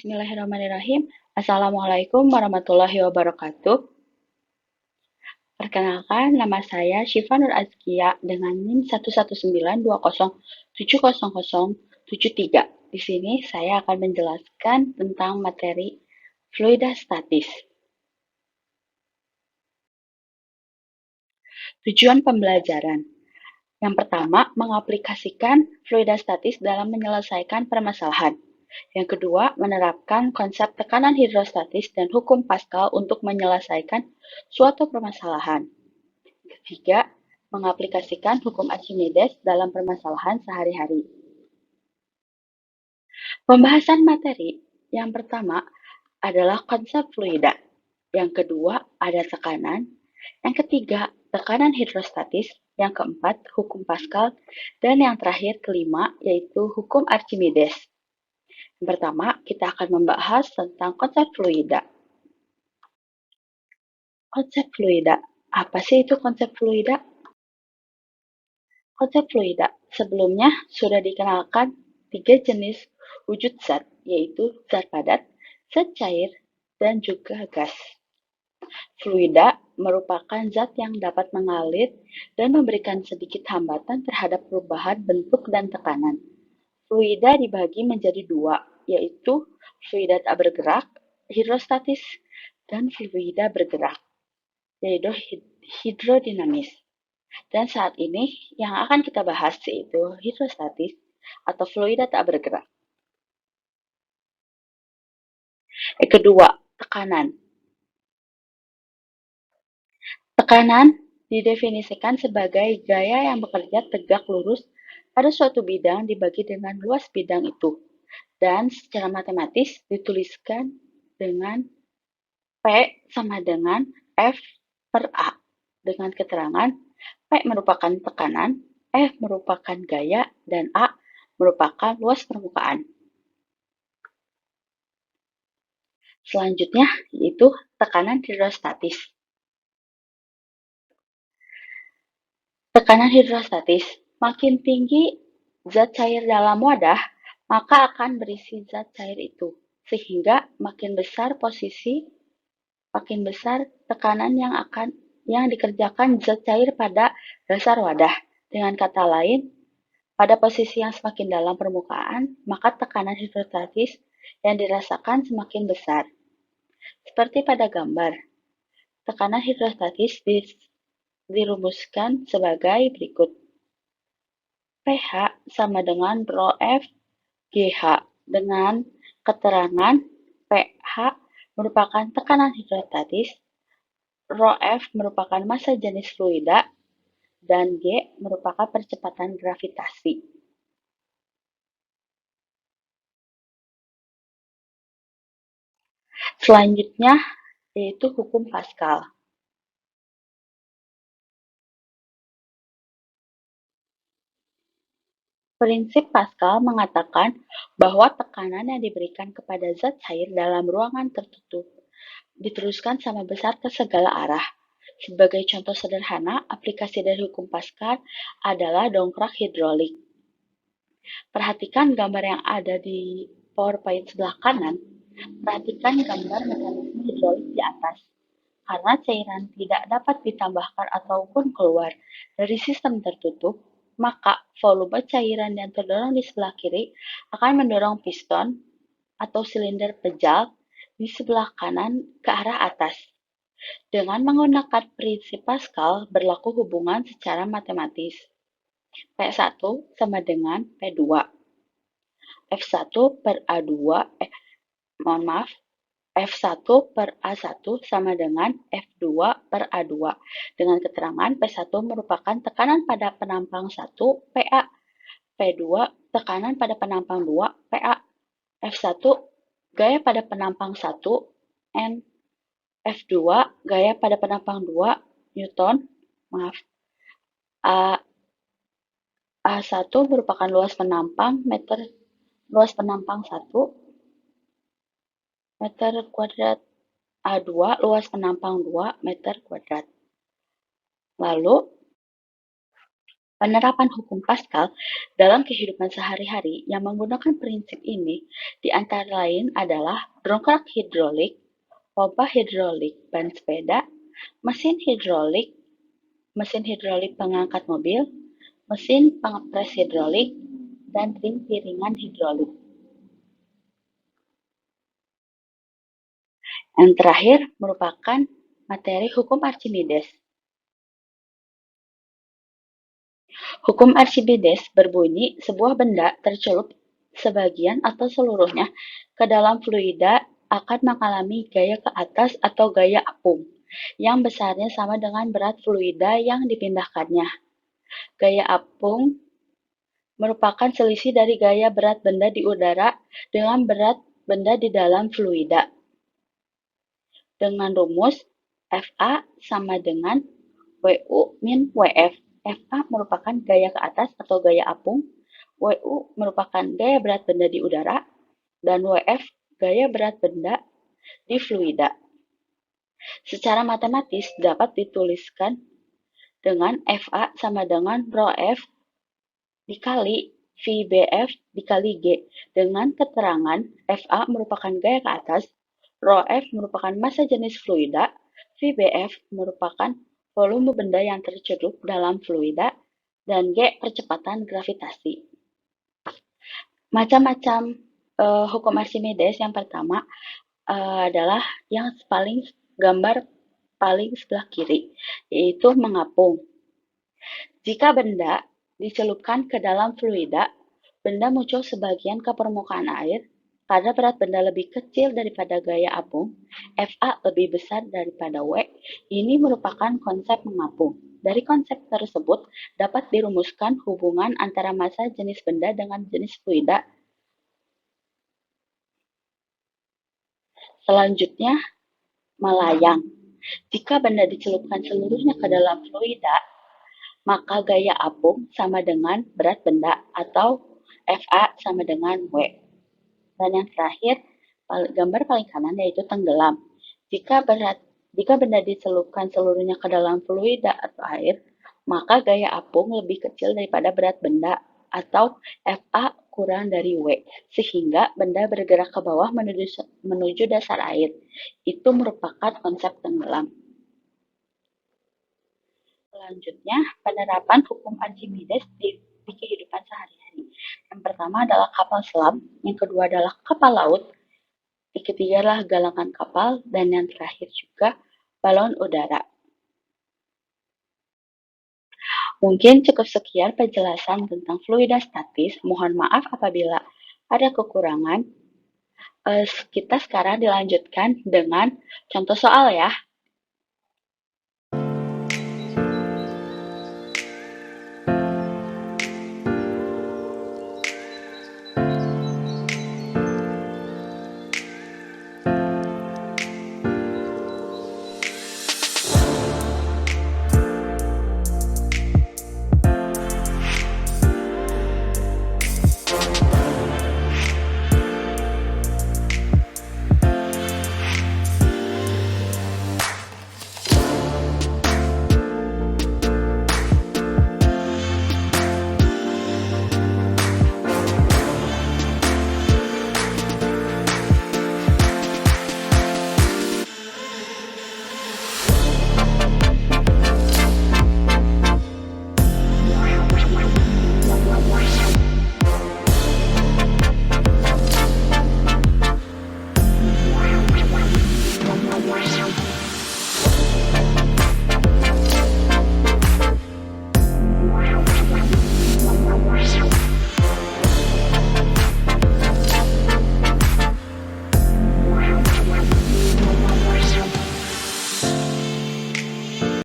Bismillahirrahmanirrahim. Assalamualaikum warahmatullahi wabarakatuh. Perkenalkan, nama saya Syifa Nur Azkia dengan NIM 11920700073. Di sini saya akan menjelaskan tentang materi fluida statis. Tujuan pembelajaran. Yang pertama, mengaplikasikan fluida statis dalam menyelesaikan permasalahan. Yang kedua, menerapkan konsep tekanan hidrostatis dan hukum Pascal untuk menyelesaikan suatu permasalahan. Ketiga, mengaplikasikan hukum Archimedes dalam permasalahan sehari-hari. Pembahasan materi yang pertama adalah konsep fluida. Yang kedua, ada tekanan. Yang ketiga, tekanan hidrostatis. Yang keempat, hukum Pascal. Dan yang terakhir, kelima, yaitu hukum Archimedes. Yang pertama, kita akan membahas tentang konsep fluida. Konsep fluida. Apa sih itu konsep fluida? Konsep fluida sebelumnya sudah dikenalkan 3 jenis wujud zat, yaitu zat padat, zat cair, dan juga gas. Fluida merupakan zat yang dapat mengalir dan memberikan sedikit hambatan terhadap perubahan bentuk dan tekanan. Fluida dibagi menjadi dua, yaitu fluida tak bergerak, hidrostatis, dan fluida bergerak, yaitu hidrodinamis. Dan saat ini yang akan kita bahas yaitu hidrostatis atau fluida tak bergerak. Yang kedua, tekanan. Tekanan didefinisikan sebagai gaya yang bekerja tegak lurus pada suatu bidang dibagi dengan luas bidang itu. Dan secara matematis dituliskan dengan P sama dengan F per A. Dengan keterangan P merupakan tekanan, F merupakan gaya, dan A merupakan luas permukaan. Selanjutnya yaitu tekanan hidrostatis. Tekanan hidrostatis, makin tinggi zat cair dalam wadah, maka akan berisi zat cair itu, sehingga makin besar tekanan yang dikerjakan zat cair pada dasar wadah. Dengan kata lain, pada posisi yang semakin dalam permukaan, maka tekanan hidrostatis yang dirasakan semakin besar. Seperti pada gambar, tekanan hidrostatis dirumuskan sebagai berikut. pH sama dengan rho F GH dengan keterangan pH merupakan tekanan hidrostatis, rho F merupakan massa jenis fluida, dan G merupakan percepatan gravitasi. Selanjutnya yaitu hukum Pascal. Prinsip Pascal mengatakan bahwa tekanan yang diberikan kepada zat cair dalam ruangan tertutup diteruskan sama besar ke segala arah. Sebagai contoh sederhana, aplikasi dari hukum Pascal adalah dongkrak hidrolik. Perhatikan gambar yang ada di PowerPoint sebelah kanan. Perhatikan gambar mekanisme hidrolik di atas. Karena cairan tidak dapat ditambahkan ataupun keluar dari sistem tertutup, maka volume cairan yang terdorong di sebelah kiri akan mendorong piston atau silinder pejal di sebelah kanan ke arah atas. Dengan menggunakan prinsip Pascal, berlaku hubungan secara matematis. P1 sama dengan P2. F1 per A2, F1 per A1 sama dengan F2 per A2. Dengan keterangan P1 merupakan tekanan pada penampang 1 PA, P2 tekanan pada penampang 2 PA, F1 gaya pada penampang 1 N, F2 gaya pada penampang 2 Newton, A1 merupakan luas penampang 1 meter kuadrat, A2 luas penampang 2 meter kuadrat. Lalu Penerapan hukum Pascal dalam kehidupan sehari-hari yang menggunakan prinsip ini di antara lain adalah dongkrak hidrolik, pompa hidrolik ban sepeda, mesin hidrolik pengangkat mobil, mesin pengepres hidrolik, dan ring piringan hidrolik. Yang terakhir merupakan materi hukum Archimedes. Hukum Archimedes berbunyi sebuah benda tercelup sebagian atau seluruhnya ke dalam fluida akan mengalami gaya ke atas atau gaya apung, yang besarnya sama dengan berat fluida yang dipindahkannya. Gaya apung merupakan selisih dari gaya berat benda di udara dengan berat benda di dalam fluida. Dengan rumus FA sama dengan WU min WF. FA merupakan gaya ke atas atau gaya apung, WU merupakan gaya berat benda di udara, dan WF gaya berat benda di fluida. Secara matematis dapat dituliskan dengan FA sama dengan rho F dikali VBF dikali G dengan keterangan FA merupakan gaya ke atas, rho F merupakan massa jenis fluida, VBF merupakan volume benda yang tercelup dalam fluida, dan G percepatan gravitasi. Macam-macam hukum Archimedes yang pertama adalah yang paling gambar paling sebelah kiri, yaitu mengapung. Jika benda dicelupkan ke dalam fluida, benda muncul sebagian ke permukaan air. Karena berat benda lebih kecil daripada gaya apung, FA lebih besar daripada W. Ini merupakan konsep mengapung. Dari konsep tersebut dapat dirumuskan hubungan antara massa jenis benda dengan jenis fluida. Selanjutnya, melayang. Jika benda dicelupkan seluruhnya ke dalam fluida, maka gaya apung sama dengan berat benda atau FA sama dengan W. Dan yang terakhir, gambar paling kanan yaitu tenggelam. Jika benda dicelupkan seluruhnya ke dalam fluida atau air, maka gaya apung lebih kecil daripada berat benda atau FA kurang dari W, sehingga benda bergerak ke bawah menuju dasar air. Itu merupakan konsep tenggelam. Selanjutnya, penerapan hukum Archimedes di kehidupan sehari-hari. Yang pertama adalah kapal selam, yang kedua adalah kapal laut, yang ketiga adalah galangan kapal, dan yang terakhir juga balon udara. Mungkin cukup sekian penjelasan tentang fluida statis. Mohon maaf apabila ada kekurangan. Kita sekarang dilanjutkan dengan contoh soal ya.